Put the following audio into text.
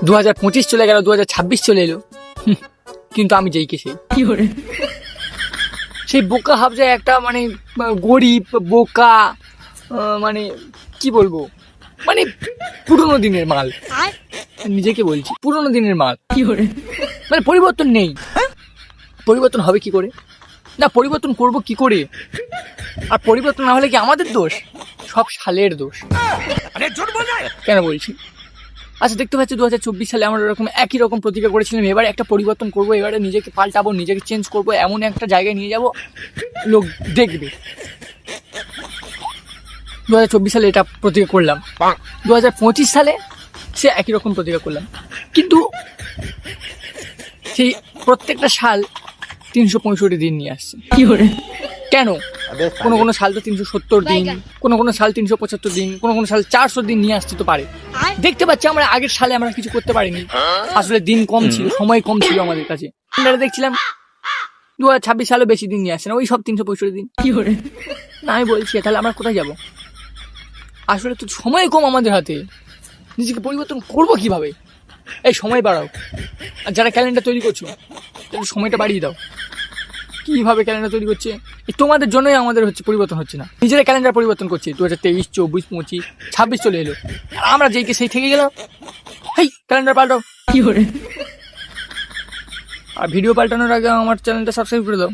2025 চলে গেল, 2026 চলে এলো, কিন্তু আমি যেই কে সেই বোকা হাফজায় একটা মানে গরিব বোকা, মানে কি বলবো, মানে পুরোনো দিনের মাল, নিজেকে বলছি পুরোনো দিনের মাল, মানে পরিবর্তন নেই। পরিবর্তন হবে কি করে, না পরিবর্তন করব কি করে, আর পরিবর্তন না হলে কি আমাদের দোষ? সব সালের দোষ। কেন বলছি? আচ্ছা দেখতে পাচ্ছি 2024 সালে আমরা এরকম একই রকম প্রতিজ্ঞা করেছিলাম, এবারে একটা পরিবর্তন করব, এবারে নিজেকে পাল্টাবো, নিজেকে চেঞ্জ করব, এমন একটা জায়গায় নিয়ে যাব লোক দেখবে। 2024 সালে এটা প্রতিজ্ঞা করলাম, 2025 সালে সে একই রকম প্রতিজ্ঞা করলাম, কিন্তু সেই প্রত্যেকটা সাল 365 দিন নিয়ে আসছে। কেন? কোনো সাল তো 370 দিন, কোনো সাল 375 দিন, কোনো সাল 400 দিন নিয়ে আসতে তো পারে। দেখতে পাচ্ছি আমরা আগের সালে আমরা কিছু করতে পারিনি, আসলে দিন কম ছিল, সময় কম ছিল আমাদের কাছে। আমরা দেখছিলাম 2026 সালে বেশি দিন নিয়ে আসছে না, ওই সব 365 দিন। না আমি বলছি তাহলে আমরা কোথায় যাব? আসলে তো সময় কম আমাদের হাতে, নিজেকে পরিবর্তন করবো কিভাবে? এই সময় বাড়াও, আর যারা ক্যালেন্ডার তৈরি করছো তাহলে সময়টা বাড়িয়ে দাও। কিভাবে ক্যালেন্ডার তৈরি করছে? তোমাদের জন্যই আমাদের হচ্ছে পরিবর্তন হচ্ছে না, নিজেরা ক্যালেন্ডার পরিবর্তন করছি। 2023, 24, 25, 26 চলে এলো, আর আমরা যেই কে সেই থেকে গেলাম। হেই ক্যালেন্ডার পাল্টাও। আর ভিডিও পাল্টানোর আগে আমার চ্যানেলটা সাবস্ক্রাইব করে দাও।